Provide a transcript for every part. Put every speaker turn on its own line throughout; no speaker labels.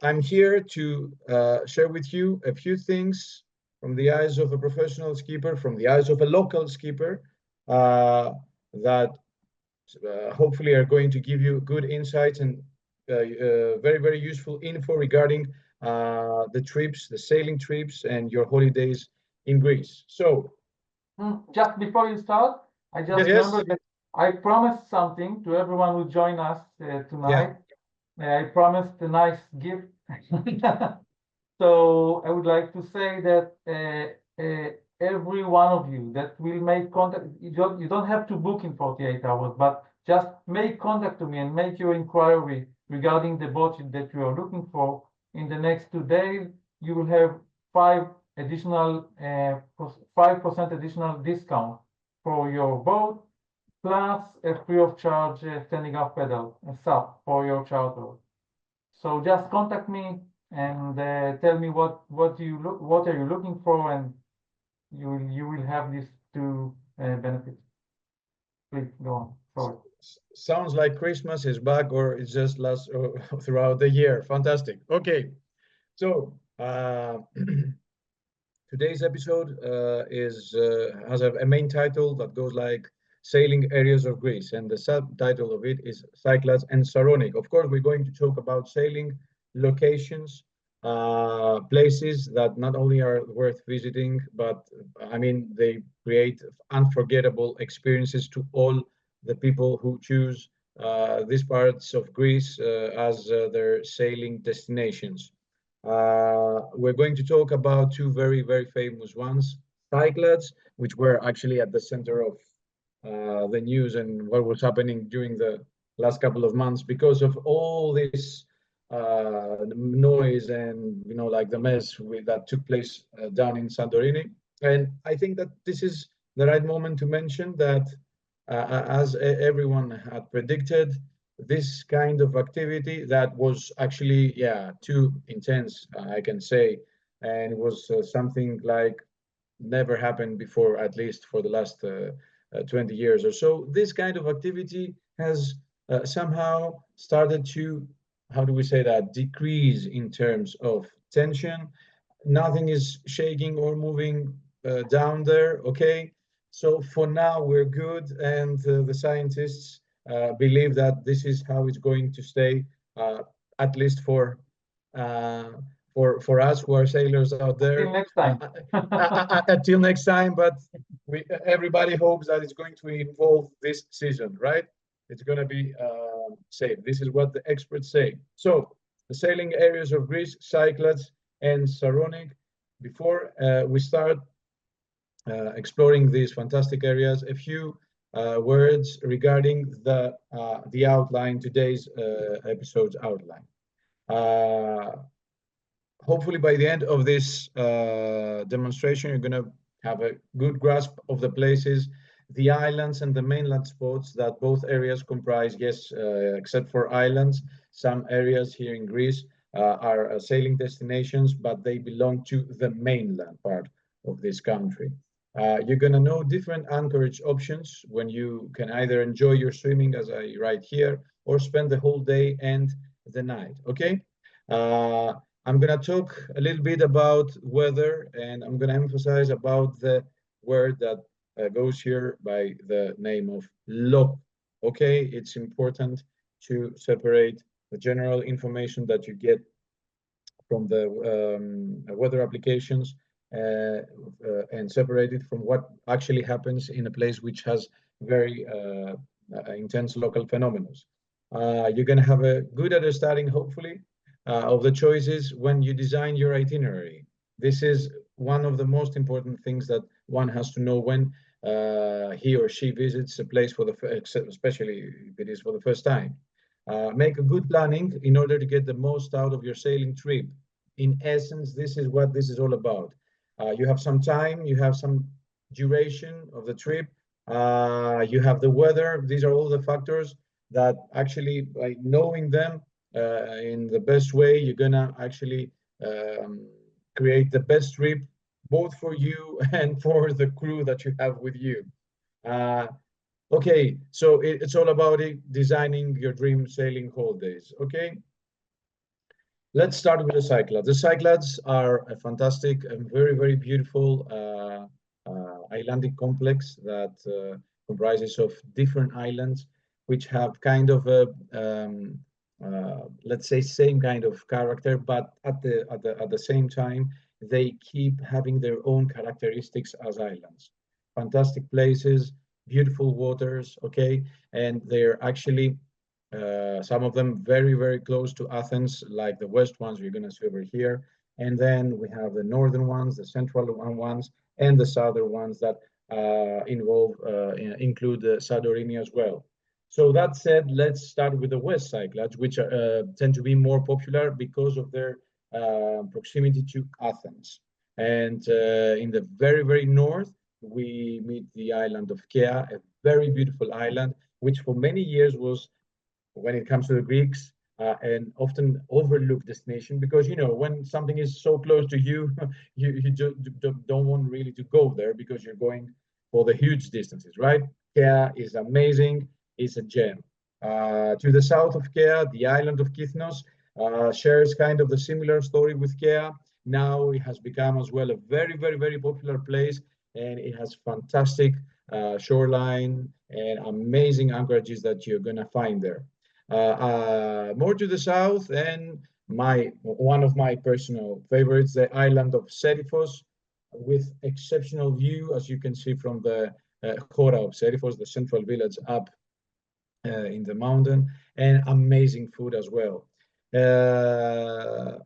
I'm here to share with you a few things from the eyes of a professional skipper, from the eyes of a local skipper, that hopefully are going to give you good insights and very, very useful info regarding the trips, the sailing trips, and your holidays in Greece. So,
just before you start, I just remember that I promised something to everyone who join us tonight. I promised a nice gift. So I would like to say that every one of you that will make contact, you don't have to book in 48 hours, but just make contact to me and make your inquiry regarding the boat that you are looking for. In the next 2 days, you will have 5% additional discount for your boat, plus a free of charge standing up pedal, a sub for your charter. So just contact me and tell me what are you looking for, and you will have these two benefits. Please go on. Sorry.
Sounds like Christmas is back, or it just lasts throughout the year. Fantastic. Okay, so today's episode has a main title that goes like Sailing Areas of Greece, and the subtitle of it is Cyclades and Saronic. Of course, we're going to talk about sailing locations, places that not only are worth visiting, but I mean, they create unforgettable experiences to all the people who choose these parts of Greece as their sailing destinations. We're going to talk about two very, very famous ones, Cyclades, which were actually at the center of the news and what was happening during the last couple of months because of all this noise and, you know, like the mess that took place down in Santorini. And I think that this is the right moment to mention that, as everyone had predicted, this kind of activity that was actually, too intense, I can say, and it was something like never happened before, at least for the last 20 years or so. This kind of activity has somehow started to, how do we say that, decrease in terms of tension. Nothing is shaking or moving down there, okay? So for now, we're good, and the scientists believe that this is how it's going to stay, at least for us who are sailors out there.
Until next time.
Until next time, but everybody hopes that it's going to evolve this season, right? It's going to be safe. This is what the experts say. So the sailing areas of Greece, Cyclades and Saronic. Before we start exploring these fantastic areas, a few words regarding the outline, today's episode's outline. Hopefully by the end of this demonstration, you're going to have a good grasp of the places, the islands and the mainland spots that both areas comprise. Yes, except for islands, some areas here in Greece are sailing destinations, but they belong to the mainland part of this country. You're going to know different anchorage options when you can either enjoy your swimming, as I write here, or spend the whole day and the night, okay? I'm going to talk a little bit about weather, and I'm going to emphasize about the word that goes here by the name of lo, okay? It's important to separate the general information that you get from the weather applications and separate it from what actually happens in a place which has very intense local phenomena. You're going to have a good understanding, hopefully, of the choices when you design your itinerary. This is one of the most important things that one has to know when he or she visits a place for especially if it is for the first time. Make a good planning in order to get the most out of your sailing trip. In essence, this is what this is all about. You have some time, you have some duration of the trip, you have the weather. These are all the factors that actually, by knowing them in the best way, you're gonna actually create the best trip, both for you and for the crew that you have with you. Okay, so it's all about designing your dream sailing holidays, okay? Let's start with the Cyclades. The Cyclades are a fantastic and very, very beautiful islandic complex that comprises of different islands, which have kind of a, let's say, same kind of character, but at the same time, they keep having their own characteristics as islands. Fantastic places, beautiful waters, okay, and they're actually some of them very, very close to Athens, like the west ones you're going to see over here. And then we have the northern ones, the central ones, and the southern ones that include Santorini as well. So that said, let's start with the West Cyclades, which tend to be more popular because of their proximity to Athens. And in the very, very north, we meet the island of Kea, a very beautiful island, which for many years was, when it comes to the Greeks, and often overlooked destination, because when something is so close to you, you just don't want really to go there because you're going for the huge distances, right? Kea is amazing, it's a gem. To the south of Kea, the island of Kythnos shares kind of the similar story with Kea. Now it has become as well a very, very, very popular place, and it has fantastic shoreline and amazing anchorages that you're going to find there. More to the south, and one of my personal favorites, the island of Serifos, with exceptional view, as you can see from the Hora of Serifos, the central village up in the mountain, and amazing food as well.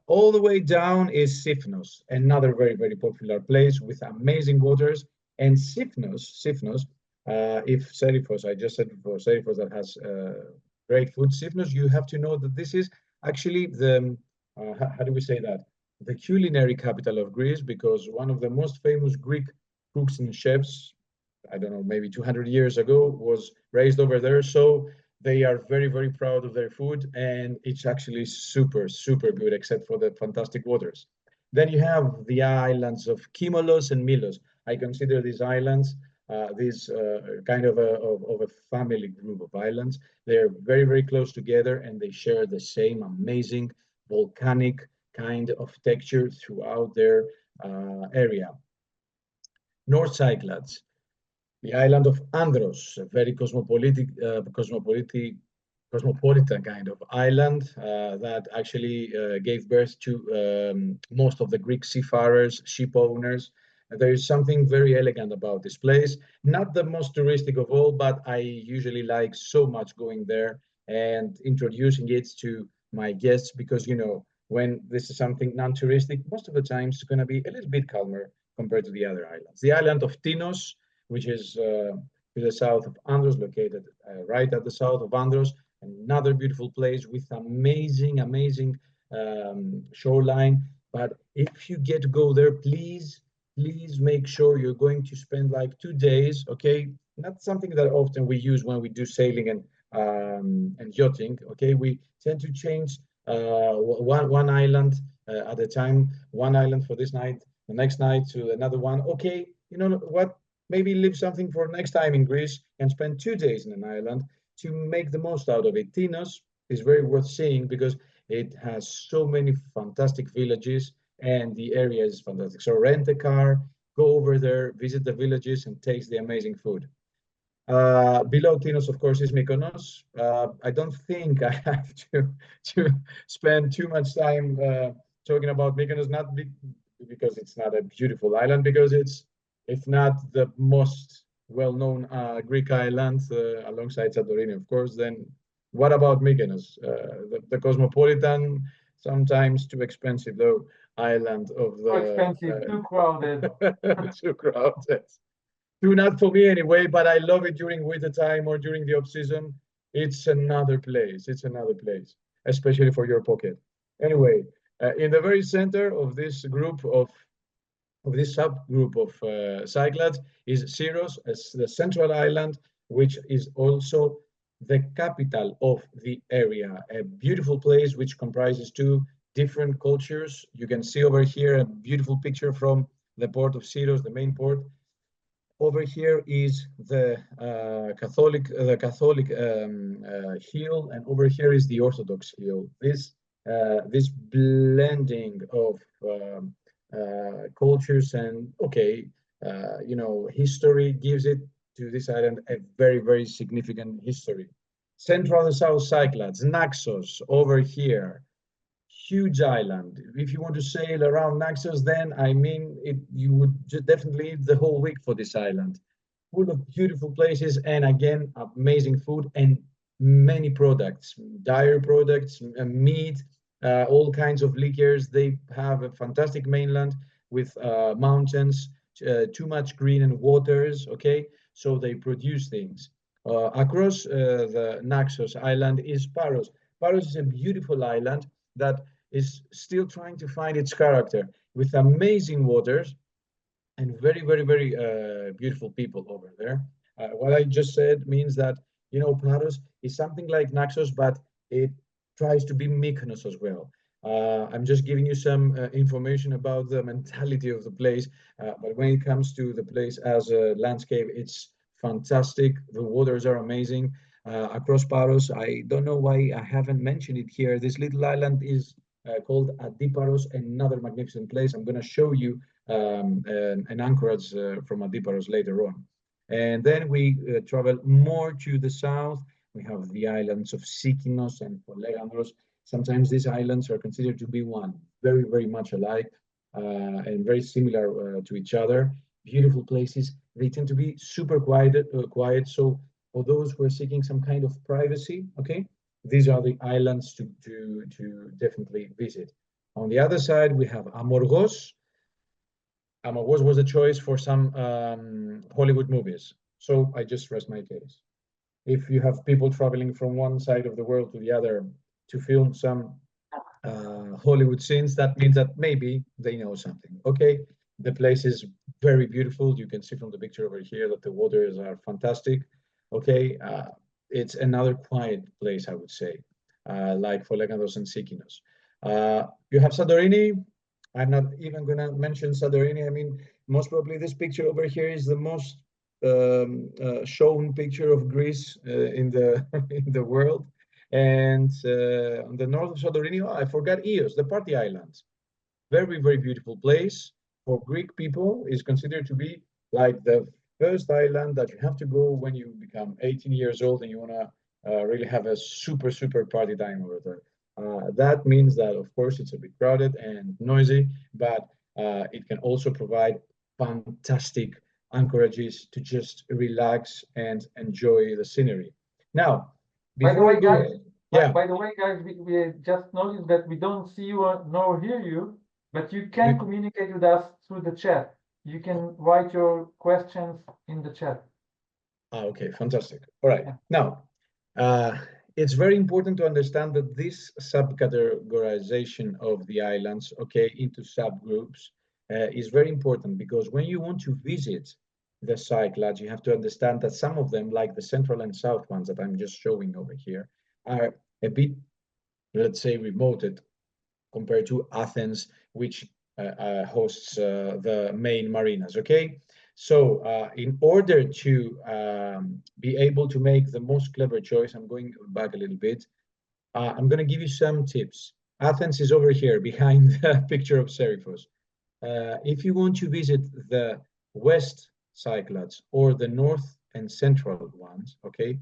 All the way down is Sifnos, another very, very popular place with amazing waters. And Sifnos, if Serifos, I just said before, Serifos that has great food. Sifnos, you have to know that this is actually the, how do we say that? The culinary capital of Greece, because one of the most famous Greek cooks and chefs, I don't know, maybe 200 years ago, was raised over there. So they are very, very proud of their food, and it's actually super, super good, except for the fantastic waters. Then you have the islands of Kimolos and Milos. I consider these islands this kind of a family group of islands. They're very, very close together, and they share the same amazing volcanic kind of texture throughout their area. North Cyclades, the island of Andros, a very cosmopolitan kind of island that actually gave birth to most of the Greek seafarers, ship owners. There is something very elegant about this place. Not the most touristic of all, but I usually like so much going there and introducing it to my guests, because when this is something non-touristic, most of the time it's going to be a little bit calmer compared to the other islands. The island of Tinos, which is to the south of Andros, located right at the south of Andros, another beautiful place with amazing, amazing shoreline. But if you get to go there, please make sure you're going to spend like 2 days, okay? Not something that often we use when we do sailing and yachting, okay? We tend to change one island at a time, one island for this night, the next night to another one. Okay, you know what? Maybe leave something for next time in Greece and spend 2 days in an island to make the most out of it. Tinos is very worth seeing because it has so many fantastic villages and the area is fantastic. So rent a car, go over there, visit the villages, and taste the amazing food. Below Tinos, of course, is Mykonos. I don't think I have to spend too much time talking about Mykonos, not because it's not a beautiful island, because it's, if not the most well-known Greek island alongside Santorini, of course. Then what about Mykonos? The cosmopolitan, sometimes too expensive though, island of the...
Too expensive, too crowded.
Too crowded. Not for me anyway, but I love it during winter time or during the off season. It's another place. It's another place, especially for your pocket. Anyway, in the very center of this group of this subgroup of Cyclades is Syros, the central island, which is also the capital of the area. A beautiful place which comprises two different cultures. You can see over here a beautiful picture from the port of Syros, the main port. Over here is the Catholic hill, and over here is the Orthodox hill. This this blending of cultures and history gives it to this island a very, very significant history. Central and South Cyclades, Naxos over here, huge island. If you want to sail around Naxos, then I mean, you would definitely need the whole week for this island. Full of beautiful places and again, amazing food and many products, dairy products, meat, all kinds of liquors. They have a fantastic mainland with mountains, too much green and waters. Okay, so they produce things. Across the Naxos island is Paros. Paros is a beautiful island that is still trying to find its character with amazing waters and very, very, very beautiful people over there. What I just said means that, Paros is something like Naxos, but it tries to be Mykonos as well. I'm just giving you some information about the mentality of the place, but when it comes to the place as a landscape, it's fantastic. The waters are amazing. Across Paros, I don't know why I haven't mentioned it here. This little island is called Adiparos, another magnificent place. I'm going to show you an anchorage from Adiparos later on. And then we travel more to the south. We have the islands of Sikinos and Polegandros. Sometimes these islands are considered to be one, very, very much alike and very similar to each other. Beautiful places. They tend to be super quiet. So for those who are seeking some kind of privacy, okay, these are the islands to definitely visit. On the other side, we have Amorgos. Amorgos was a choice for some Hollywood movies. So I just rest my case. If you have people traveling from one side of the world to the other to film some Hollywood scenes, that means that maybe they know something. Okay, the place is very beautiful. You can see from the picture over here that the waters are fantastic. Okay, it's another quiet place, I would say, like Folegandos and Sikinos. You have Santorini. I'm not even going to mention Santorini. I mean, most probably this picture over here is the most shown picture of Greece in the in the world. And on the north of Santorini, I forgot Ios, the party islands. Very, very beautiful place. For Greek people, is considered to be like the first island that you have to go when you become 18 years old and you want to really have a super, super party time over there. That means that, of course, it's a bit crowded and noisy, but it can also provide fantastic anchorages to just relax and enjoy the scenery. Now,
By the way, guys,
yeah.
by the way, guys, we just noticed that we don't see you nor hear you, but you can communicate with us through the chat. You can write your questions in the chat.
Okay, fantastic. All right. Now, it's very important to understand that this subcategorization of the islands, okay, into subgroups is very important because when you want to visit the Cyclades, you have to understand that some of them, like the central and south ones that I'm just showing over here, are a bit, let's say, remoted compared to Athens, which hosts the main marinas, okay? So in order to be able to make the most clever choice, I'm going back a little bit. I'm going to give you some tips. Athens is over here behind the picture of Seriphos. If you want to visit the West Cyclades or the North and Central ones, okay,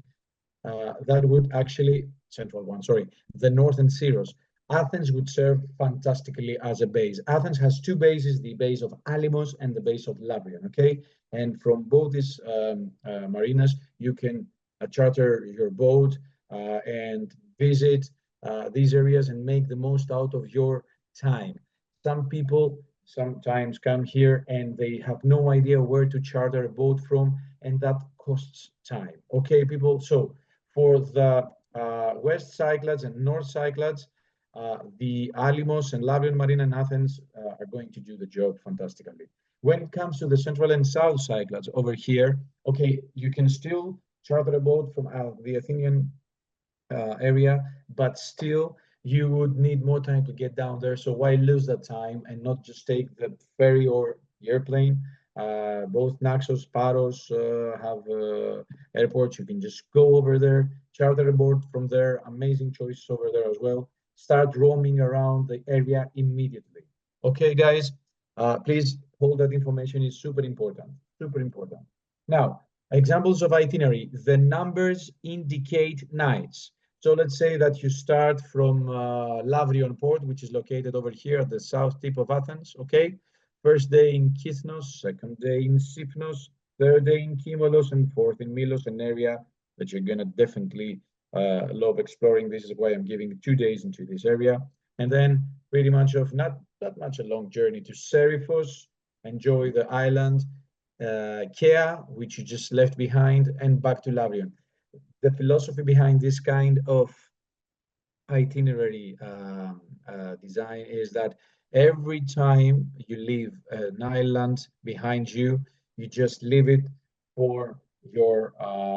that would actually, Central one, sorry, the North and Syros. Athens would serve fantastically as a base. Athens has two bases, the base of Alimos and the base of Lavrion, okay? And from both these marinas, you can charter your boat and visit these areas and make the most out of your time. Some people sometimes come here and they have no idea where to charter a boat from, and that costs time. Okay, people, so for the West Cyclades and North Cyclades, the Alimos and Lavrion Marina in Athens are going to do the job fantastically. When it comes to the Central and South Cyclades over here, okay, you can still charter a boat from the Athenian area, but still you would need more time to get down there. So why lose that time and not just take the ferry or the airplane? Both Naxos, Paros have airports. You can just go over there, charter a boat from there. Amazing choices over there as well. start roaming around the area immediately. Okay, guys, please hold that information, is super important, super important. Now, examples of itinerary, the numbers indicate nights. So let's say that you start from Lavrion port, which is located over here at the south tip of Athens, okay? First day in Kithnos, second day in Sipnos, third day in Kimolos, and fourth in Milos, an area that you're gonna definitely love exploring. This is why I'm giving 2 days into this area. And then pretty much of not that much a long journey to Seriphos, enjoy the island, Kea, which you just left behind, and back to Lavrion. The philosophy behind this kind of itinerary design is that every time you leave an island behind you, you just leave it for your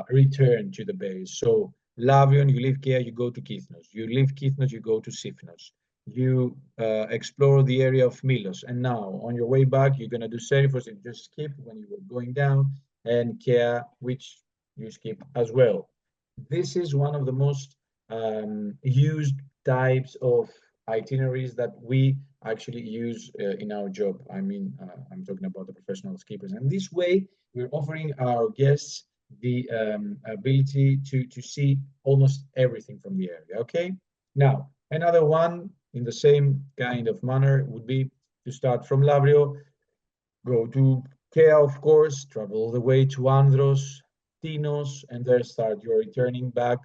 return to the base. So Lavion, you leave Kea, you go to Kithnos. You leave Kithnos, you go to Sifnos. You explore the area of Milos. And now on your way back, you're gonna do Seriphos, and just skip when you were going down, and Kea, which you skip as well. This is one of the most used types of itineraries that we actually use in our job. I mean, I'm talking about the professional skippers. And this way, we're offering our guests the ability to see almost everything from the area, okay? Now, another one in the same kind of manner would be to start from Lavrio, go to Kea, of course, travel all the way to Andros, Tinos, and there start your returning back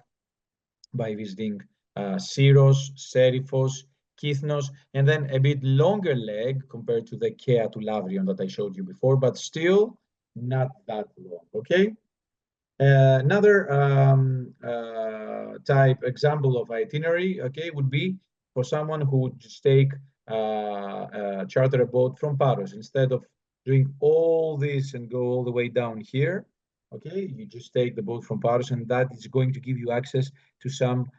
by visiting Syros, Seriphos, Kithnos, and then a bit longer leg compared to the Kea to Lavrion that I showed you before, but still not that long, okay? Another type example of itinerary, okay, would be for someone who would just take charter a boat from Paros. Instead of doing all this and go all the way down here, okay, you just take the boat from Paros, and that is going to give you access to some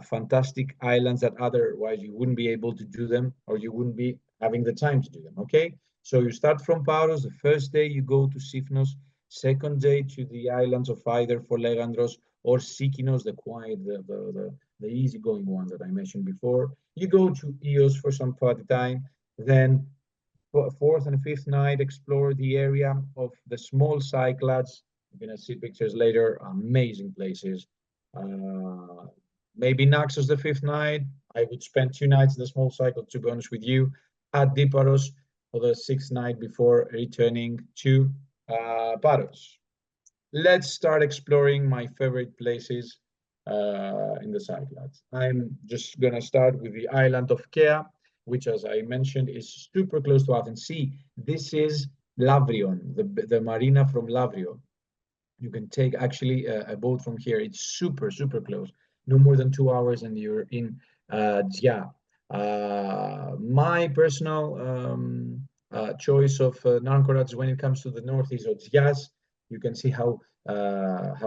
fantastic islands that otherwise you wouldn't be able to do them, or you wouldn't be having the time to do them, okay? So you start from Paros, the first day you go to Sifnos, second day to the islands of either Folegandros or Sikinos, the quiet, the easygoing ones that I mentioned before. You go to Eos for some party time, then fourth and fifth night, explore the area of the small Cyclades. You're gonna see pictures later, amazing places. Maybe Naxos the fifth night. I would spend 2 nights in the small cycle, to be honest with you, at Diparos for the 6th night before returning to Paros. Let's start exploring my favorite places in the Cyclades. I'm just gonna start with the island of Kea, which, as I mentioned, is super close to Athens. See, this is Lavrion, the marina from Lavrio. You can take actually a boat from here. It's super, super close. No more than 2 hours and you're in Gia. My personal choice of anchorage when it comes to the north is Odzias. You can see how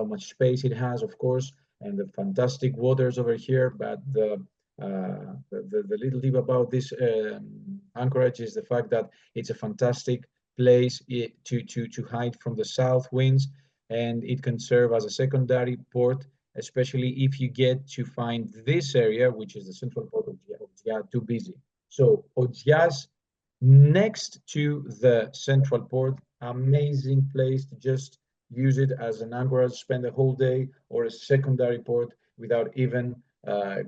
much space it has, of course, and the fantastic waters over here. But the little tip about this anchorage is the fact that it's a fantastic place to hide from the south winds, and it can serve as a secondary port, especially if you get to find this area, which is the central port of Ogyas, too busy. So Ogyas, next to the central port, amazing place to just use it as an anchorage, spend the whole day, or a secondary port without even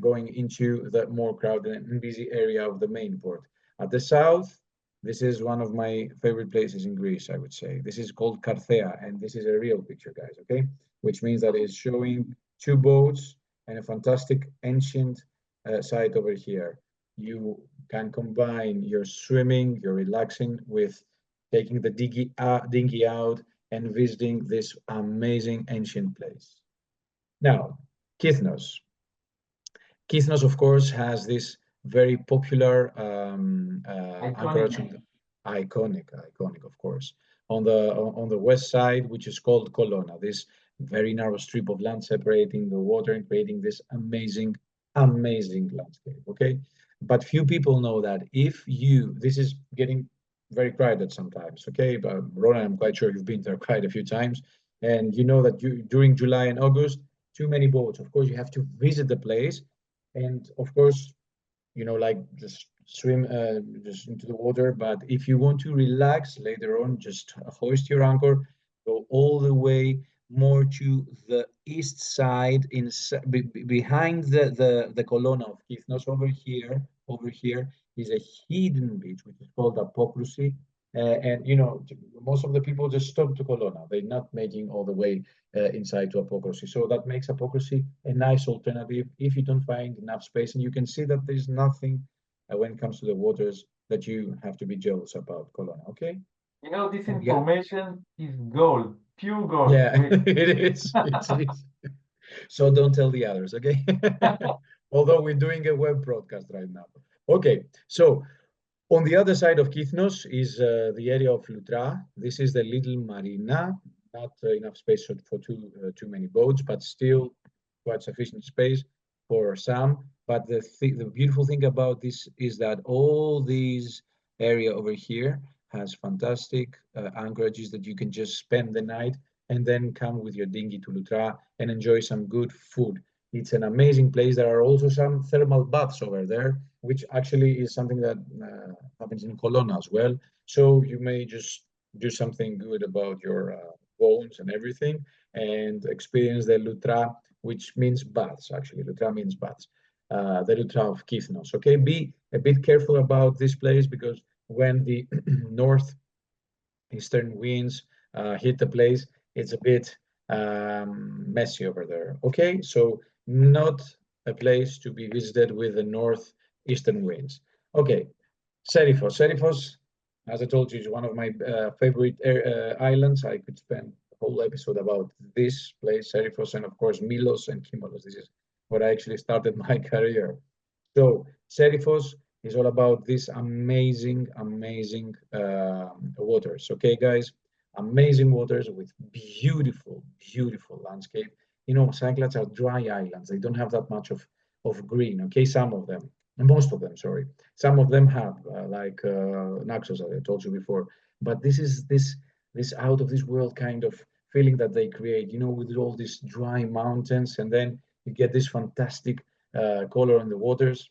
going into the more crowded and busy area of the main port. At the south, this is one of my favorite places in Greece, I would say. This is called Carthea, and this is a real picture, guys, okay? Which means that it's showing 2 boats and a fantastic ancient site over here. You can combine your swimming, your relaxing, with taking the dinghy out and visiting this amazing ancient place. Now, Kithnos. Kithnos, of course, has this very popular anchorage, iconic, of course, on the west side, which is called Colonna. This very narrow strip of land separating the water and creating this amazing landscape. Okay, but few people know that this is getting very crowded sometimes. Okay, but Rona, I'm quite sure you've been there quite a few times, and you know that during July and August, too many boats. Of course, you have to visit the place. And of course, like just swim just into the water. But if you want to relax later on, just hoist your anchor, go all the way more to the east side, behind the Colonna of Kythnos. Over here is a hidden beach which is called Apokrousi. And most of the people just stop to Colonna. They're not making all the way inside to Apokrousi. So that makes Apokrousi a nice alternative if you don't find enough space. And you can see that there's nothing when it comes to the waters that you have to be jealous about Colonna. Okay?
This
Yeah,
information is gold, pure gold.
yeah, it is. It is. So don't tell the others, okay? Although we're doing a web broadcast right now. Okay, so on the other side of Kythnos is the area of Loutra. This is the little marina, not enough space for too many boats, but still quite sufficient space for some. But the beautiful thing about this is that all these area over here has fantastic anchorages that you can just spend the night and then come with your dinghy to Loutra and enjoy some good food. It's an amazing place. There are also some thermal baths over there, which actually is something that happens in Colonna as well. So you may just do something good about your bones and everything and experience the Loutra, which means baths, actually. Loutra means baths. The Loutra of Kythnos. Okay, be a bit careful about this place because when the northeastern winds hit the place, it's a bit messy over there. Okay, so not a place to be visited with the northeastern winds. Okay, Serifos. Serifos, as I told you, is one of my favorite islands. I could spend a whole episode about this place, Serifos, and of course Milos and Kimolos. This is where I actually started my career. So Serifos is all about these amazing, amazing waters. Okay, guys, amazing waters with beautiful, beautiful landscape. Cyclades are dry islands. They don't have that much of green. Okay, some of them, most of them, sorry. Some of them have, like Naxos, as I told you before. But this is this out of this world kind of feeling that they create. With all these dry mountains, and then you get this fantastic color on the waters.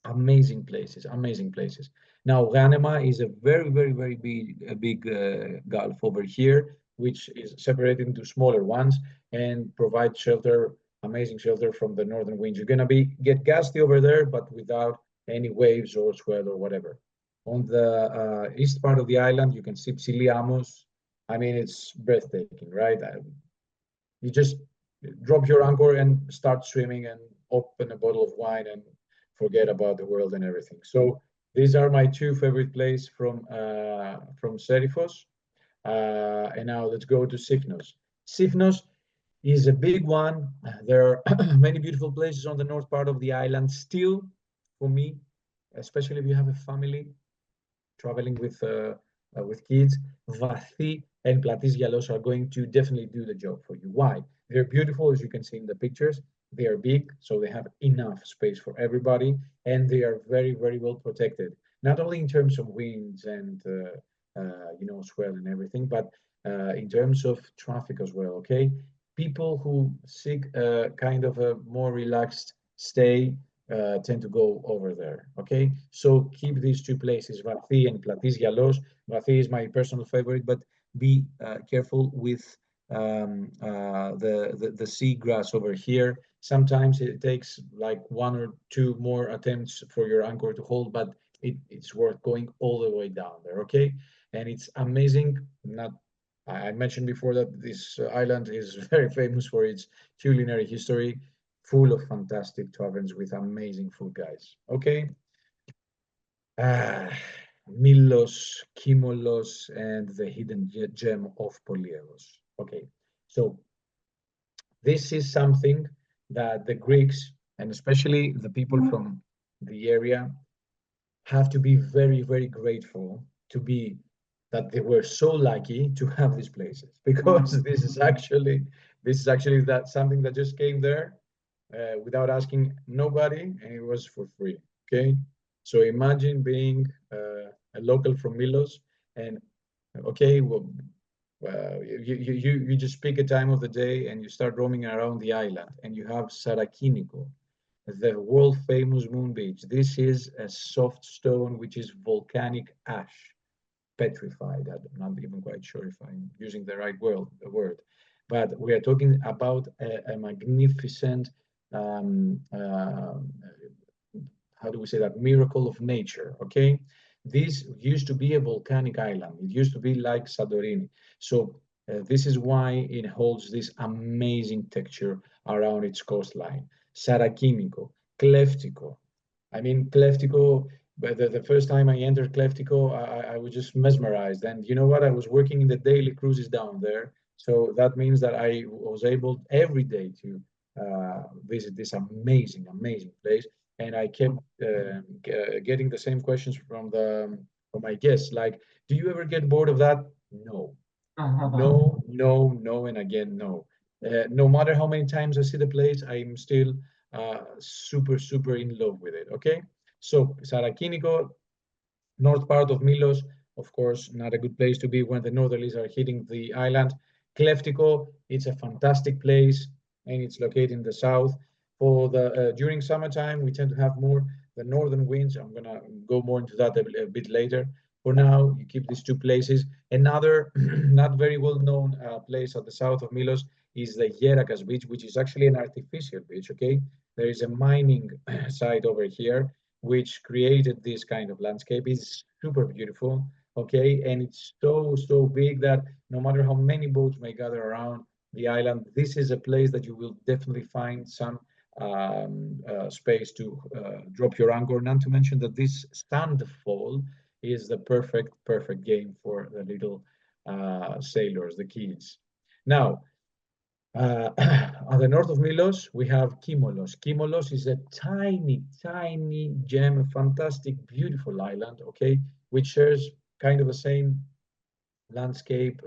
Amazing places, amazing places. Now, Ghanema is a very, very, very big gulf over here, which is separated into smaller ones and provides shelter, amazing shelter from the northern winds. You're gonna get gusty over there, but without any waves or swell or whatever. On the east part of the island, you can see Psiliamos. I mean, it's breathtaking, right? You just drop your anchor and start swimming and open a bottle of wine and forget about the world and everything. So these are my two favorite places from Serifos. And now let's go to Sifnos. Sifnos is a big one. There are many beautiful places on the north part of the island. Still, for me, especially if you have a family traveling with kids, Vathi and Platis Yalos are going to definitely do the job for you. Why? They're beautiful, as you can see in the pictures. They are big, so they have enough space for everybody, and they are very, very well protected. Not only in terms of winds and swell and everything, but in terms of traffic as well. Okay, people who seek kind of a more relaxed stay tend to go over there. Okay, so keep these two places, Vathi and Platis Yalos. Vathi is my personal favorite, but be careful with the seagrass over here. Sometimes it takes like one or two more attempts for your anchor to hold, but it's worth going all the way down there. Okay, and it's amazing. Not I mentioned before that this island is very famous for its culinary history, full of fantastic taverns with amazing food, guys. Okay. Milos, Kimolos, and the hidden gem of Polieros. Okay, so this is something that the Greeks, and especially the people from the area, have to be very, very grateful to be that they were so lucky to have these places, because this is actually that something that just came there without asking nobody, and it was for free. Okay, so imagine being a local from Milos, and okay, well, you just pick a time of the day and you start roaming around the island, and you have Sarakiniko. the world famous Moon Beach. This is a soft stone, which is volcanic ash, petrified. I'm not even quite sure if I'm using the right word, but we are talking about a magnificent, how do we say that, miracle of nature, okay? This used to be a volcanic island. It used to be like Santorini. So this is why it holds this amazing texture around its coastline. Saracínico, Cleftico. I mean, Cleftico, but the first time I entered Cleftico, I was just mesmerized. And you know what? I was working in the daily cruises down there. So that means that I was able every day to visit this amazing, amazing place. And I kept getting the same questions from my guests, like, "Do you ever get bored of that?" No, no, no, no, and again, no. No matter how many times I see the place, I'm still super, super in love with it. Okay, so Sarakinico, north part of Milos, of course, not a good place to be when the northerlies are hitting the island. Kleftico, it's a fantastic place, and it's located in the south. For the during summertime, we tend to have more the northern winds. I'm gonna go more into that a bit later. For now, you keep these two places. Another not very well known place at the south of Milos is the Yerakas beach, which is actually an artificial beach. Okay, there is a mining site over here which created this kind of landscape. Is super beautiful, okay? And it's so, so big that no matter how many boats may gather around the island, this is a place that you will definitely find some space to drop your anchor. Not to mention that this sandfall is the perfect game for the little sailors, the kids. Now, on the north of Milos, we have Kimolos. Kimolos is a tiny, tiny gem, a fantastic, beautiful island, okay, which shares kind of the same landscape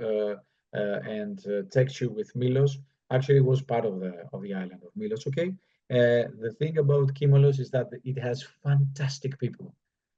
and texture with Milos. Actually, it was part of the island of Milos, okay? The thing about Kimolos is that it has fantastic people.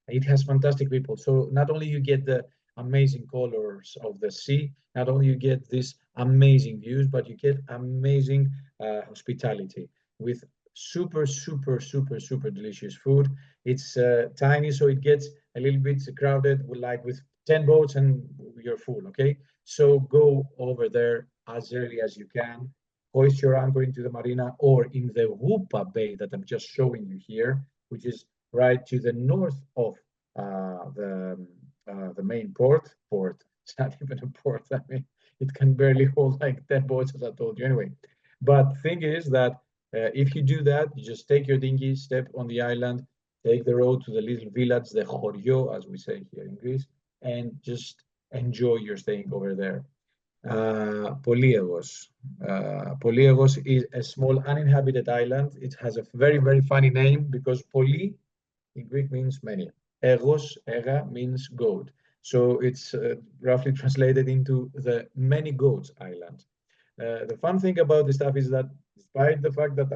It has fantastic people. So not only you get the amazing colors of the sea, not only you get these amazing views, but you get amazing hospitality with super, super, super, super delicious food. It's tiny, so it gets a little bit crowded, like with 10 boats and you're full, okay? So go over there as early as you can, hoist your anchor into the marina or in the Wupa Bay that I'm just showing you here, which is right to the north of the main port. It's not even a port. I mean, it can barely hold like 10 boats, as I told you. Anyway, but thing is that if you do that, you just take your dinghy, step on the island, take the road to the little village, the Chorio, as we say here in Greece, and just enjoy your staying over there. Poliegos. Poliegos is a small uninhabited island. It has a very, very funny name because poly in Greek means many. Egos, ega means goat. So it's roughly translated into the many goats island. The fun thing about this stuff is that despite the fact that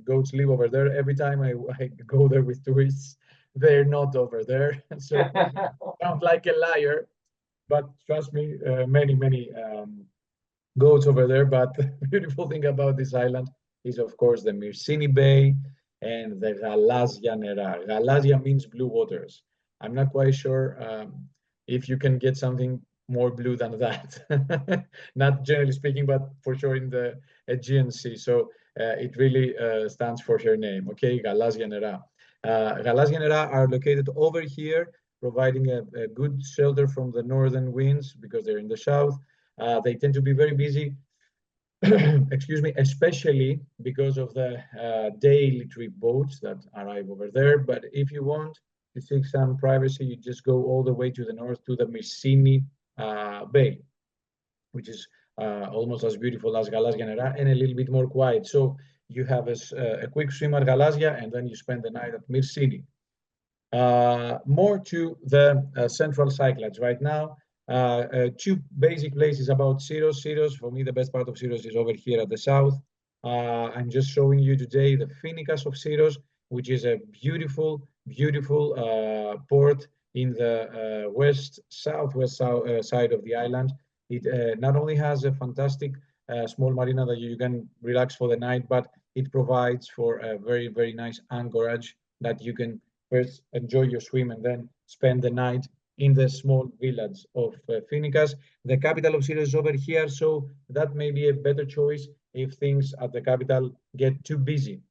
goats live over there, every time I go there with tourists, they're not over there. So sound like a liar, but trust me, many goats over there. But the beautiful thing about this island is, of course, the Myrsini Bay and the Galazia Nera. Galazia means blue waters. I'm not quite sure if you can get something more blue than that. Not generally speaking, but for sure in the Aegean Sea. So it really stands for her name, okay? Galazia Nera. Galazia Nera are located over here, providing a good shelter from the northern winds because they're in the south. They tend to be very busy, excuse me, especially because of the daily trip boats that arrive over there. But if you want to seek some privacy, you just go all the way to the north to the Myrsini Bay, which is almost as beautiful as Galazia Nera and a little bit more quiet. So you have a quick swim at Galazia and then you spend the night at Myrsini. More to the central Cyclades right now. Two basic places about Syros. Syros, for me, the best part of Syros is over here at the south. I'm just showing you today the Finikas of Syros, which is a beautiful, beautiful port in the southwest side of the island. It not only has a fantastic small marina that you can relax for the night, but it provides for a very, very nice anchorage that you can first enjoy your swim and then spend the night in the small village of Finicas. The capital of Syria is over here, so that may be a better choice if things at the capital get too busy.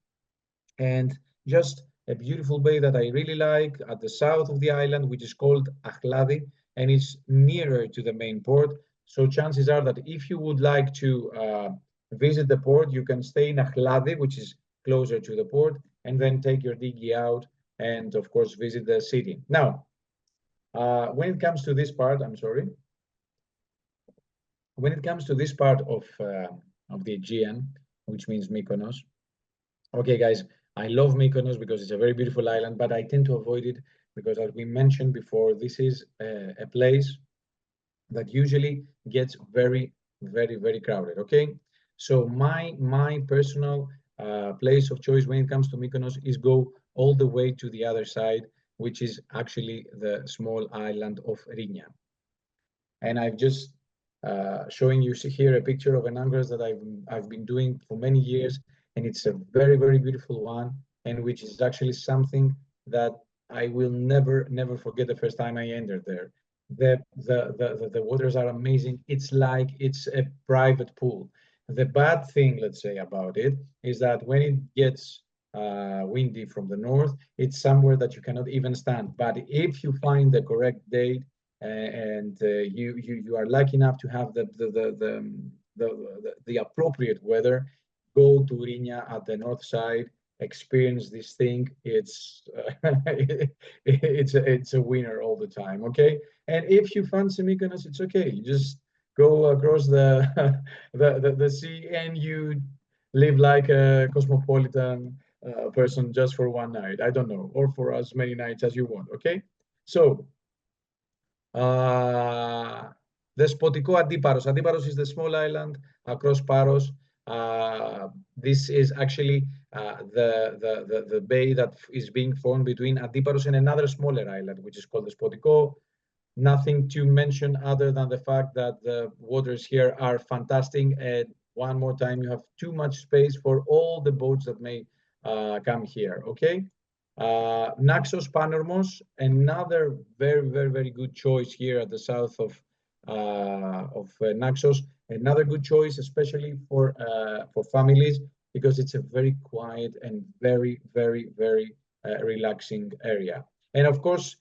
And just a beautiful bay that I really like at the south of the island, which is called Achladi, and it's nearer to the main port. So chances are that if you would like to visit the port, you can stay in Achladi, which is closer to the port, and then take your dinghy out and, of course, visit the city. Now, when it comes to this part, I'm sorry. When it comes to this part of the Aegean, which means Mykonos, okay, guys, I love Mykonos because it's a very beautiful island, but I tend to avoid it because, as we mentioned before, this is a place that usually gets very, very, very crowded. Okay, so my personal place of choice when it comes to Mykonos is go all the way to the other side, which is actually the small island of Rinia. And I've just showing you here a picture of an anchorage that I've been doing for many years, and it's a very, very beautiful one, and which is actually something that I will never forget the first time I entered there. The waters are amazing. It's like it's a private pool. The bad thing, let's say, about it is that when it gets windy from the north, it's somewhere that you cannot even stand. But if you find the correct date and you are lucky enough to have the appropriate weather, go to Rinia at the north side, experience this thing. It's it's a winner all the time. Okay, and if you fancy Mykonos, it's okay. You just go across the the sea and you live like a cosmopolitan person just for one night. I don't know, or for as many nights as you want. Okay, so Despotiko Antiparos. Antiparos is the small island across Paros. This is actually the bay that is being formed between Antiparos and another smaller island, which is called Despotiko. Nothing to mention other than the fact that the waters here are fantastic. And one more time, you have too much space for all the boats that may come here. Okay. Naxos Panormos, another very good choice here at the south of Naxos. Another good choice, especially for families, because it's a very quiet and very relaxing area. And of course,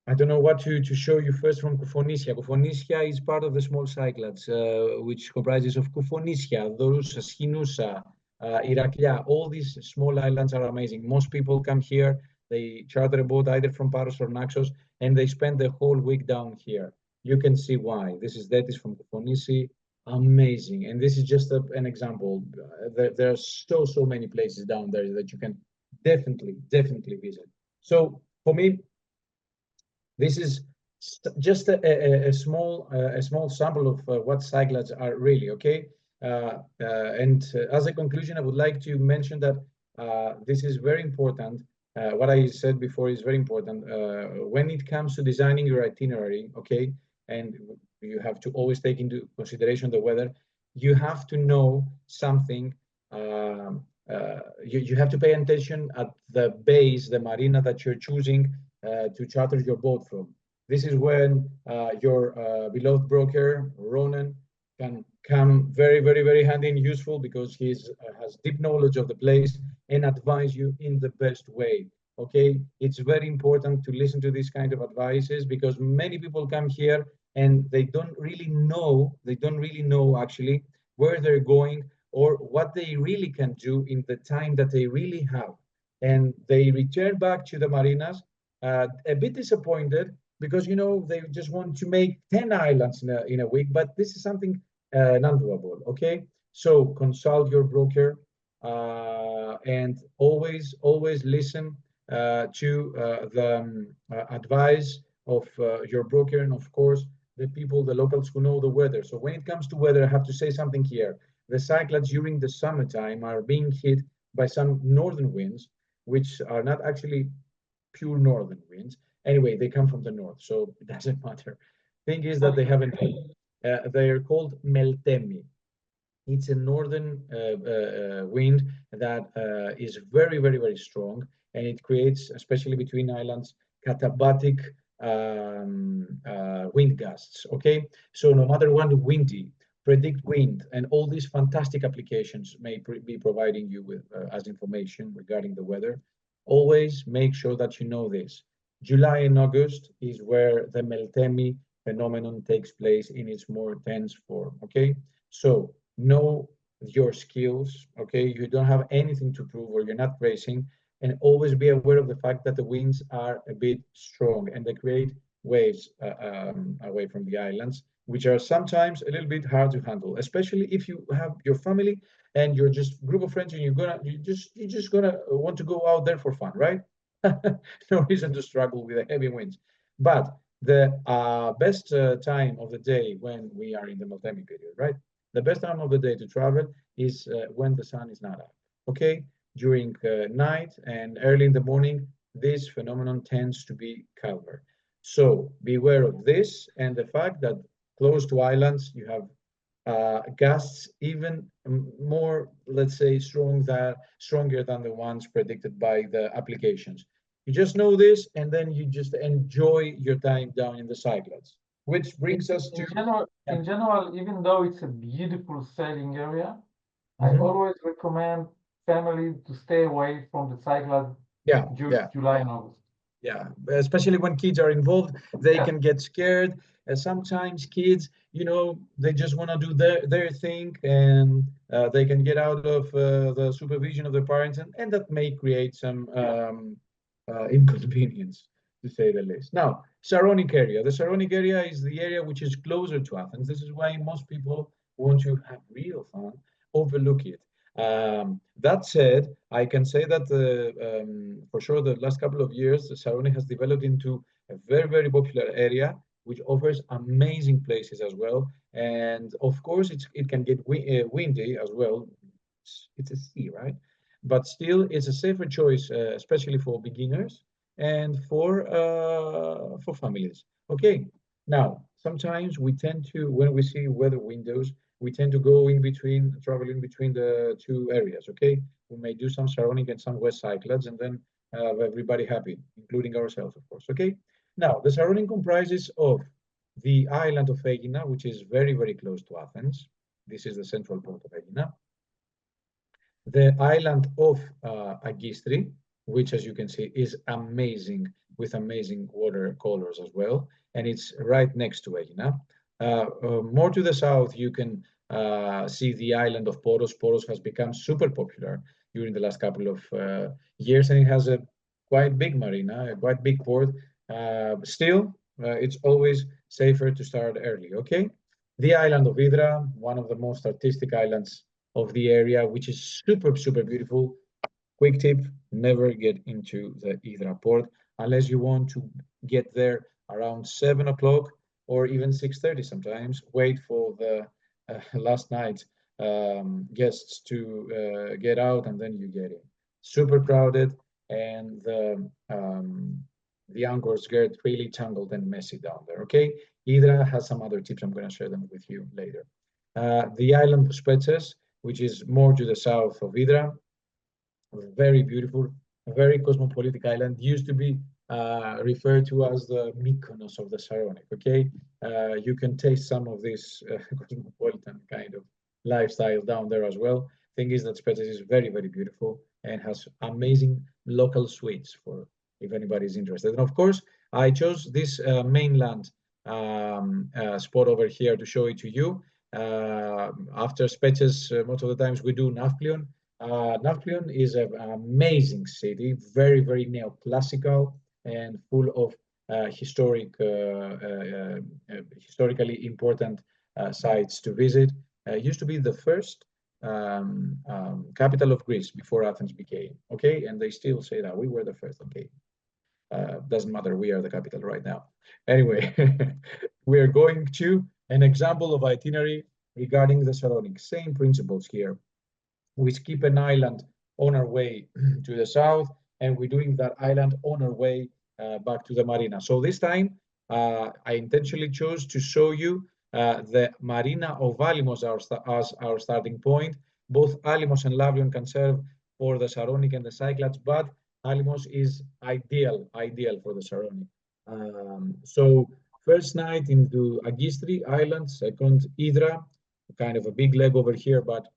I don't know what to show you first from Koufonisia. Koufonisia is part of the small Cyclades, which comprises of Koufonisia, Doroussa, Schinusa, Iraklia. All these small islands are amazing. Most people come here, they charter a boat either from Paros or Naxos, and they spend the whole week down here. You can see why. This is Detis from Koufonisi. Amazing. And this is just an example. There are so many places down there that you can definitely visit. So for me, this is just a small sample of what Cyclades are really. Okay. And as a conclusion, I would like to mention that this is very important. What I said before is very important when it comes to designing your itinerary. Okay, and you have to always take into consideration the weather. You have to know something. You have to pay attention at the base, the marina that you're choosing to charter your boat from. This is when your beloved broker, Ronan, can come very handy and useful because he has deep knowledge of the place and advise you in the best way. Okay, it's very important to listen to these kind of advices because many people come here and they don't really know actually where they're going or what they really can do in the time that they really have. And they return back to the marinas a bit disappointed because, you know, they just want to make 10 islands in a week, but this is something non-doable, okay? So consult your broker and always listen to the advice of your broker and, of course, the people, the locals who know the weather. So when it comes to weather, I have to say something here. The Cyclades during the summertime are being hit by some northern winds, which are not actually pure northern winds. Anyway, they come from the north, so it doesn't matter. Thing is that they haven't. They are called meltemi. It's a northern wind that is very, very, very strong, and it creates, especially between islands, katabatic wind gusts. Okay, so no matter what, windy, predict wind, and all these fantastic applications may be providing you with as information regarding the weather. Always make sure that you know this. July and August is where the Meltemi phenomenon takes place in its more dense form. Okay, so know your skills. Okay, you don't have anything to prove, or you're not racing, and always be aware of the fact that the winds are a bit strong and they create waves away from the islands, which are sometimes a little bit hard to handle, especially if you have your family and you're just group of friends and you're just gonna want to go out there for fun, right? No reason to struggle with the heavy winds. But the best time of the day when we are in the Meltemi period, right? The best time of the day to travel is when the sun is not up. Okay, during night and early in the morning, this phenomenon tends to be calmer. So beware of this and the fact that close to islands you have gusts even more, let's say, stronger than the ones predicted by the applications. You just know this, and then you just enjoy your time down in the Cyclades, which brings us to
in general, even though it's a beautiful sailing area, I always recommend families to stay away from the Cyclades during July and August.
Yeah, especially when kids are involved, they can get scared. Sometimes kids, they just want to do their thing, and they can get out of the supervision of their parents, and that may create some inconvenience, to say the least. Now, Saronic area. The Saronic area is the area which is closer to Athens. This is why most people want to have real fun, overlook it. That said, I can say that for sure the last couple of years, Saronic has developed into a very, very popular area, which offers amazing places as well. And of course, it can get windy as well. It's a sea, right? But still, it's a safer choice, especially for beginners and for families. Okay. Now, sometimes we tend to, when we see weather windows, we tend to go travel in between the two areas, okay? We may do some Saronic and some West Cyclades and then have everybody happy, including ourselves, of course, okay? Now, the Saronic comprises of the island of Aegina, which is very, very close to Athens. This is the central port of Aegina. The island of Agistri, which, as you can see, is amazing, with amazing water colors as well. And it's right next to Aegina. More to the south, you can see the island of Poros. Poros has become super popular during the last couple of years, and it has a quite big marina, a quite big port. Still, it's always safer to start early, okay? The island of Hydra, one of the most artistic islands of the area, which is super, super beautiful. Quick tip, never get into the Hydra port unless you want to get there around 7 o'clock or even 6:30 sometimes. Wait for the last night guests to get out, and then you get in. Super crowded, and the anchors get really tangled and messy down there, okay? Hydra has some other tips. I'm going to share them with you later. The island of Spetses, which is more to the south of Hydra, very beautiful, very cosmopolitan island, used to be referred to as the Mykonos of the Saronic, okay? You can taste some of this cosmopolitan kind of lifestyle down there as well. Thing is that Spetses is very, very beautiful and has amazing local sweets for if anybody's interested. And of course, I chose this mainland spot over here to show it to you. After Spetses, most of the times we do Nafplion. Nafplion is an amazing city, very, very neoclassical and full of historically important sites to visit. Used to be the first capital of Greece before Athens became, okay? And they still say that we were the first, okay? Doesn't matter, we are the capital right now. Anyway, we are going to an example of itinerary regarding the Saronic. Same principles here. We skip an island on our way to the south, and we're doing that island on our way back to the marina. So this time, I intentionally chose to show you the marina of Alimos as our starting point. Both Alimos and Lavrion can serve for the Saronic and the Cyclades, but Alimos is ideal for the Saronic. So first night into Agistri Island, second Hydra, kind of a big leg over here, but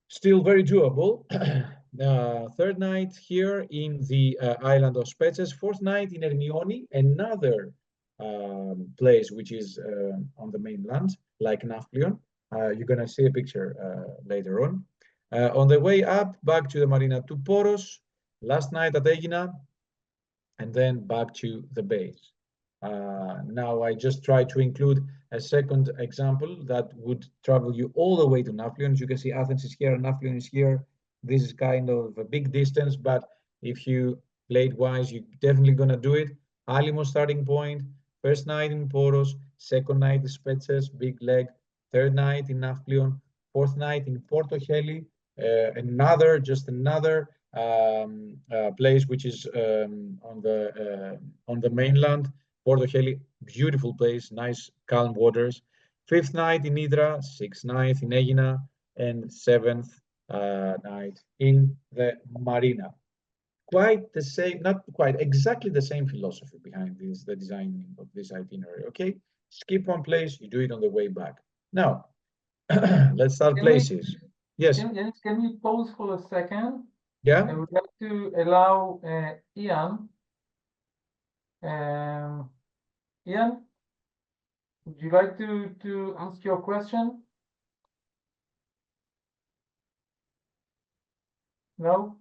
still very doable. Third night here in the island of Spetses. Fourth night in Ermioni, another place which is on the mainland, like Nafplion. You're gonna see a picture later on. On the way up, back to the marina to Poros. Last night at Aegina, and then back to the base. Now I just try to include a second example that would travel you all the way to Nafplion. As you can see, Athens is here, Nafplion is here. This is kind of a big distance, but if you play it wise, you're definitely gonna do it. Alimos starting point, first night in Poros, second night in Spetses, big leg, third night in Nafplion, fourth night in Porto Heli, another place which is on the mainland. Porto Heli, beautiful place, nice calm waters. Fifth night in Hydra, sixth night in Aegina, and seventh night in the marina. Quite the same, not quite, exactly the same philosophy behind this, the design of this itinerary, okay? Skip one place, you do it on the way back. Now, let's start places. Yes.
Can we pause for a second?
Yeah.
I would like to allow Ian. Ian, would you like to ask your question? No?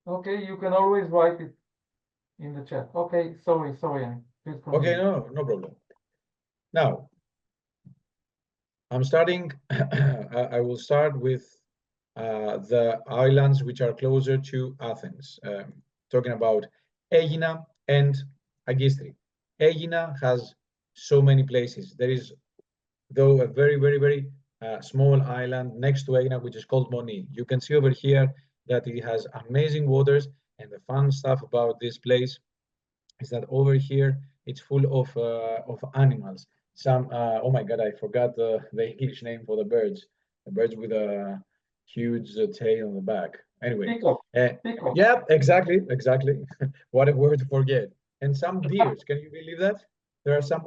Okay, you can always write it in the chat. Okay, sorry, Ian. Please continue.
Okay, no problem. Now, I'm starting, I will start with the islands which are closer to Athens, talking about Aegina and Agistri. Aegina has so many places. There is, though, a very small island next to Aegina, which is called Moni. You can see over here that it has amazing waters, and the fun stuff about this place is that over here it's full of animals. Some oh my god, I forgot the English name for the birds. The birds with a huge tail on the back. Anyway,
Peacock.
yeah, exactly. What a word to forget. And some deers. Can you believe that? There are some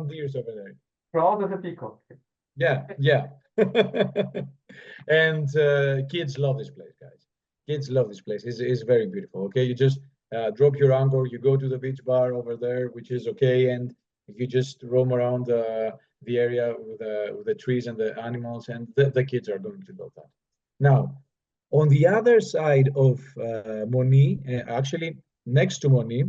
deers over there.
Proud of the peacock.
Yeah. And kids love this place, guys. Kids love this place. It's very beautiful. Okay, you just drop your anchor, you go to the beach bar over there, which is okay, and you just roam around the area with the trees and the animals, and the kids are going to love that. Now, on the other side of Moni, actually next to Moni,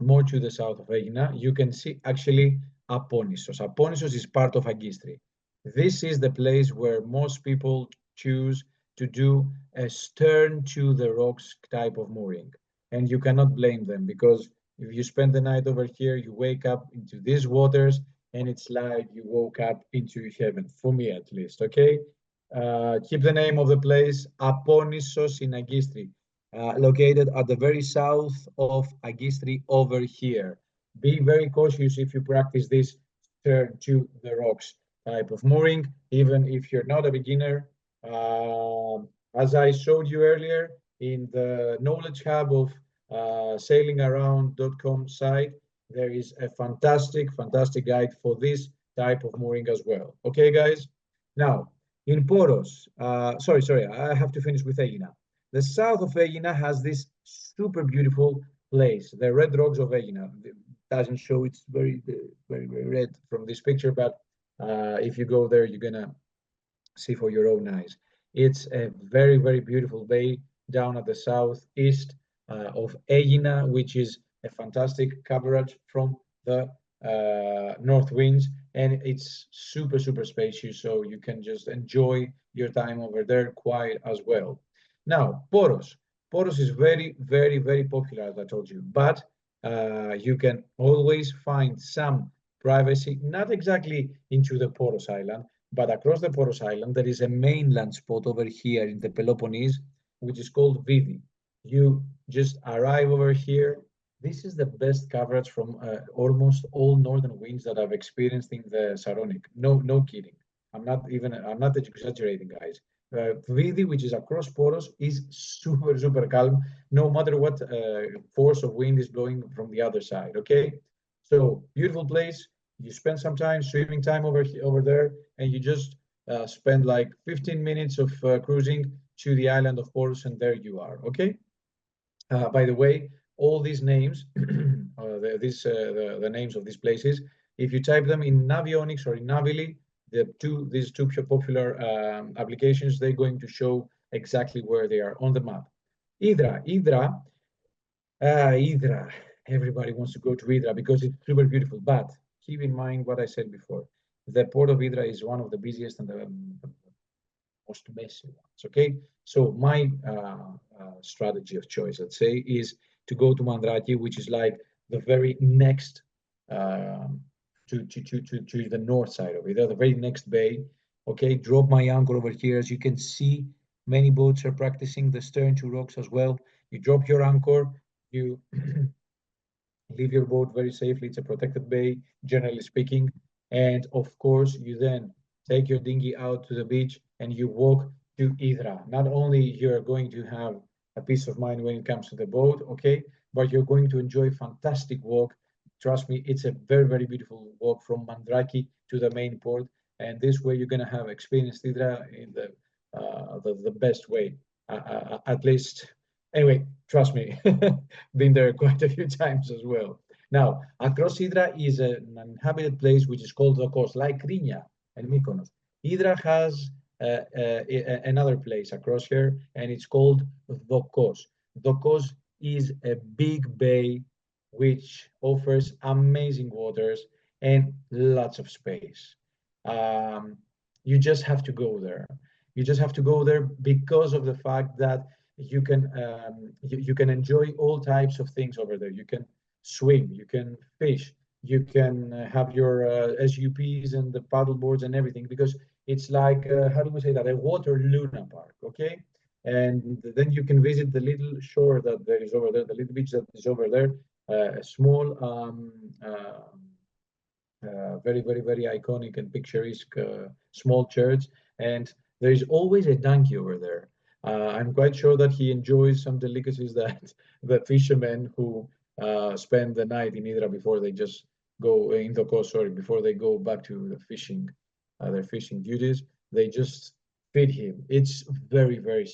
more to the south of Aegina, you can see actually Aponissos. Aponissos is part of Agistri. This is the place where most people choose to do a stern to the rocks type of mooring. And you cannot blame them, because if you spend the night over here, you wake up into these waters and it's like you woke up into heaven, for me at least, okay? Keep the name of the place, Aponissos in Agistri, located at the very south of Agistri over here. Be very cautious if you practice this turn to the rocks type of mooring, even if you're not a beginner. As I showed you earlier in the knowledge hub of sailingaround.com site, there is a fantastic guide for this type of mooring as well. Okay, guys? Now, in Poros, sorry, I have to finish with Aegina. The south of Aegina has this super beautiful place, the red rocks of Aegina. It doesn't show, it's very red from this picture, but if you go there, you're gonna see for your own eyes. It's a very beautiful bay down at the southeast of Aegina, which is a fantastic coverage from the north winds, and it's super spacious, so you can just enjoy your time over there quite as well. Now, Poros is very popular, as I told you, but you can always find some privacy, not exactly into the Poros island, but across the Poros island there is a mainland spot over here in the Peloponnese, which is called Vidi. You just arrive over here. This is the best coverage from almost all northern winds that I've experienced in the Saronic. No kidding. I'm not exaggerating, guys. Vidi, which is across Poros, is super calm, no matter what force of wind is blowing from the other side. Okay, so beautiful place. You spend some time swimming time over there, and you just spend like 15 minutes of cruising to the island of Poros, and there you are. Okay. By the way, all these names, the names of these places, if you type them in Navionics or in Navili, these two popular applications, they're going to show exactly where they are on the map. Hydra. Everybody wants to go to Hydra because it's super beautiful. But keep in mind what I said before. The port of Hydra is one of the busiest and the most messy ones. Okay, so my strategy of choice, let's say, is to go to Mandraki, which is like the very next to the north side of it, the very next bay. Okay, drop my anchor over here. As you can see, many boats are practicing the stern to rocks as well. You drop your anchor, you leave your boat very safely. It's a protected bay, generally speaking. And of course, you then take your dinghy out to the beach and you walk to Hydra. Not only you're going to have a peace of mind when it comes to the boat, okay, but you're going to enjoy fantastic walk. Trust me, it's a very beautiful walk from Mandraki to the main port. And this way you're going to have experienced Hydra in the best way, at least. Anyway, trust me, been there quite a few times as well. Now, across Hydra is an inhabited place which is called Dokos, like Krinia and Mykonos. Hydra has another place across here, and it's called Dokos. Dokos is a big bay which offers amazing waters and lots of space. You just have to go there. You just have to go there because of the fact that you can enjoy all types of things over there. You can swim, you can fish, you can have your SUPs and the paddle boards and everything, because it's like how do we say that, a water Luna Park, okay? And then you can visit the little shore that there is over there, the little beach that is over there, a small very iconic and picturesque small church, and there is always a donkey over there. I'm quite sure that he enjoys some delicacies that the fishermen who spend the night in Hydra before they just go in the coast, sorry, before they go back to the fishing, their fishing duties, they just feed him. It's very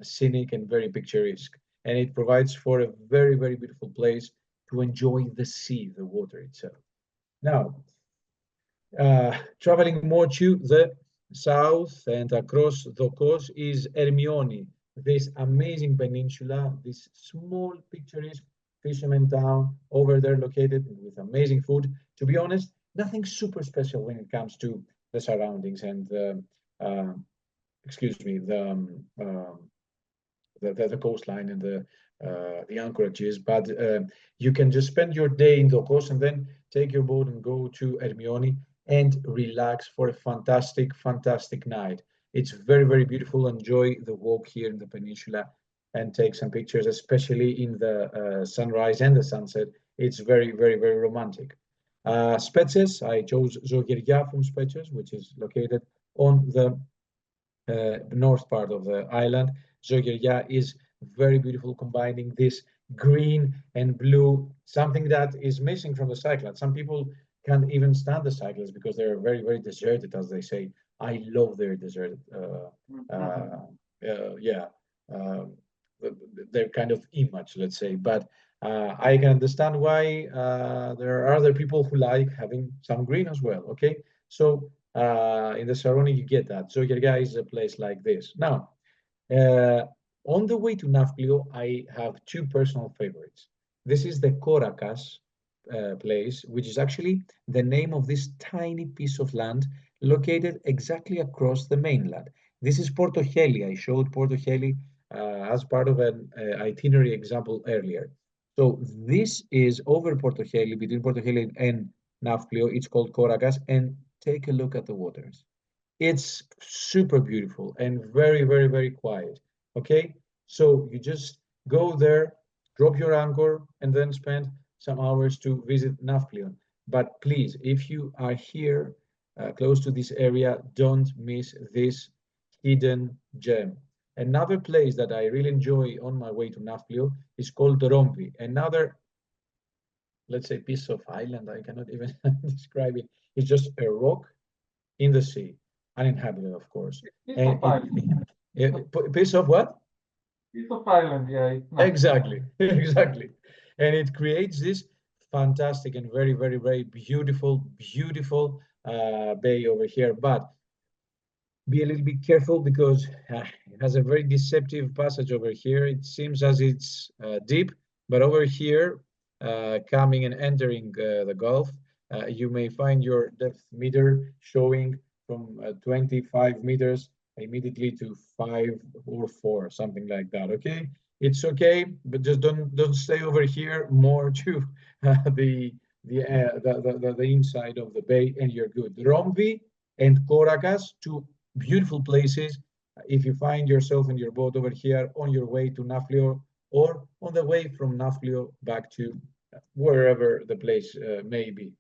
scenic and very picturesque, and it provides for a very beautiful place to enjoy the sea, the water itself. Now, traveling more to the south and across the coast is Ermioni, this amazing peninsula, this small picturesque fisherman town over there located with amazing food. To be honest, nothing super special when it comes to the surroundings and uh, excuse me, the coastline and the anchorages, but you can just spend your day in the coast and then take your boat and go to Ermioni and relax for a fantastic night. It's very beautiful. Enjoy the walk here in the peninsula and take some pictures, especially in the sunrise and the sunset. It's very romantic. Spetses, I chose Zogeria from Spetses, which is located on the north part of the island. Zogeria is very beautiful, combining this green and blue, something that is missing from the Cyclades. Some people can't even stand the Cyclades because they're very deserted, as they say. I love their deserted. Yeah, their kind of image, let's say. But I can understand why there are other people who like having some green as well. Okay, so in the Saronic you get that. Zogeria is a place like this. Now, on the way to Nafplio, I have two personal favorites. This is the Korakas place, which is actually the name of this tiny piece of land located exactly across the mainland. This is Porto Heli. I showed Porto Heli as part of an itinerary example earlier. So this is over Porto Heli, between Porto Heli and Nafplio. It's called Korakas, and take a look at the waters. It's super beautiful and very quiet. Okay, so you just go there, drop your anchor, and then spend some hours to visit Nafplion. But please, if you are here close to this area, don't miss this hidden gem. Another place that I really enjoy on my way to Nafplio is called Romvi. Another, let's say, piece of island, I cannot even describe it. It's just a rock in the sea, uninhabited, of course.
Piece of island.
Piece of what?
Piece of island, yeah. It's nice.
Exactly, exactly. And it creates this fantastic and very, very, very beautiful, beautiful bay over here. But be a little bit careful because it has a very deceptive passage over here. It seems as it's deep, but over here, coming and entering the Gulf, you may find your depth meter showing from 25 meters immediately to 5 or 4, something like that. Okay, it's okay, but just don't stay over here more to the inside of the bay, and you're good. Romvi and Koracas, two beautiful places if you find yourself in your boat over here on your way to Nafplio or on the way from Nafplio back to wherever the place may be.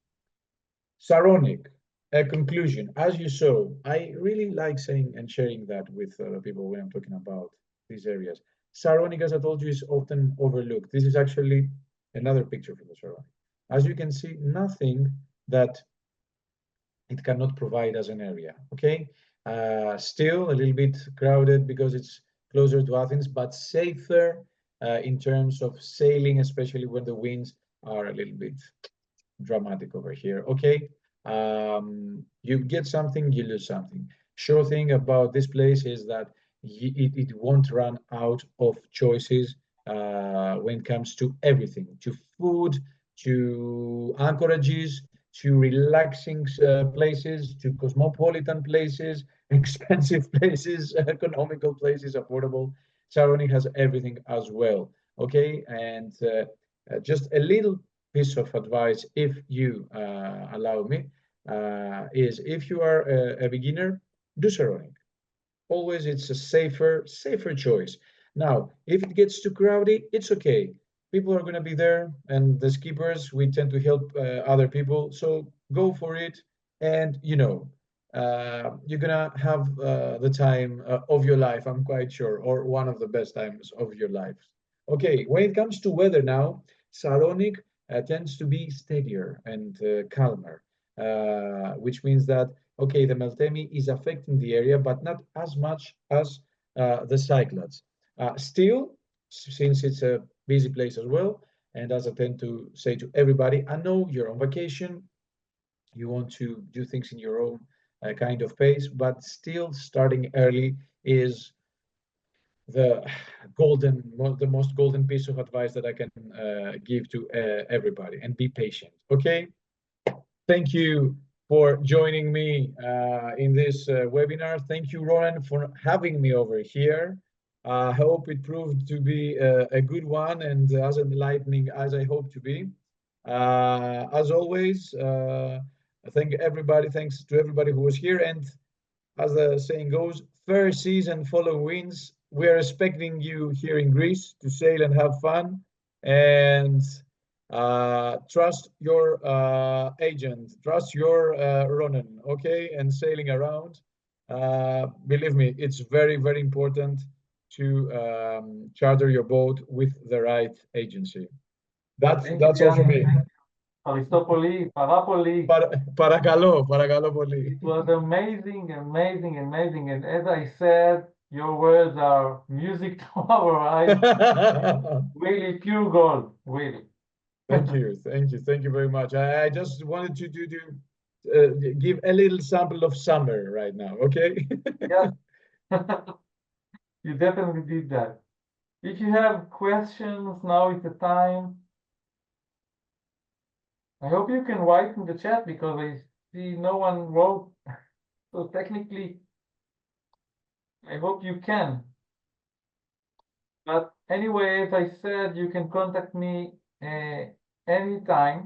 Saronic, a conclusion. As you saw, I really like saying and sharing that with people when I'm talking about these areas. Saronic, as I told you, is often overlooked. This is actually another picture from the Saronic. As you can see, nothing that it cannot provide as an area, okay? Still a little bit crowded because it's closer to Athens, but safer in terms of sailing, especially when the winds are a little bit dramatic over here, okay? You get something, you lose something. Sure thing about this place is that it won't run out of choices when it comes to everything, to food, to anchorages, to relaxing places, to cosmopolitan places, expensive places, economical places, affordable. Saronic has everything as well, okay? And just a little piece of advice, if you allow me, is if you are a beginner, do Saronic. Always it's a safer choice. Now, if it gets too crowded, it's okay. People are going to be there, and the skippers, we tend to help other people. So go for it, and you're gonna have the time of your life, I'm quite sure, or one of the best times of your life. Okay, when it comes to weather now, Saronic tends to be steadier and calmer, which means that okay, the Meltemi is affecting the area, but not as much as the Cyclades. Still, since it's a busy place as well, and as I tend to say to everybody, I know you're on vacation, you want to do things in your own kind of pace, but still starting early is the the most golden piece of advice that I can give to everybody, and be patient, okay? Thank you for joining me in this webinar. Thank you, Ronan, for having me over here. I hope it proved to be a good one and as enlightening as I hope to be. As always, thanks to everybody who was here. And as the saying goes, fair seas and follow winds. We are expecting you here in Greece to sail and have fun. And trust your agent, trust your Ronan, okay? And sailing around. Believe me, it's very, very important to charter your boat with the right agency. That's all for me.
Aristopolis, Parapoli.
Παρακαλώ πολύ.
It was amazing, amazing, amazing. And as I said, your words are music to our eyes. Really pure gold, really.
Thank you very much. I just wanted to give a little sample of summer right now, okay?
Yeah, you definitely did that. If you have questions, now is the time. I hope you can write in the chat because I see no one wrote. So technically, I hope you can. But anyway, as I said, you can contact me anytime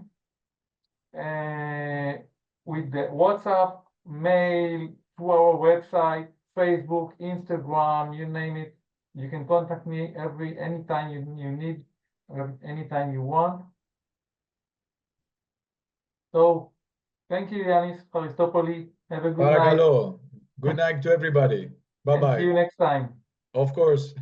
with the WhatsApp, mail, through our website, Facebook, Instagram, you name it. You can contact me anytime you need anytime you want. So thank you, Yannis, Aristopoli. Have a good night.
Parakalo. Good night to everybody.
And see
Bye-bye.
you next time.
Of course.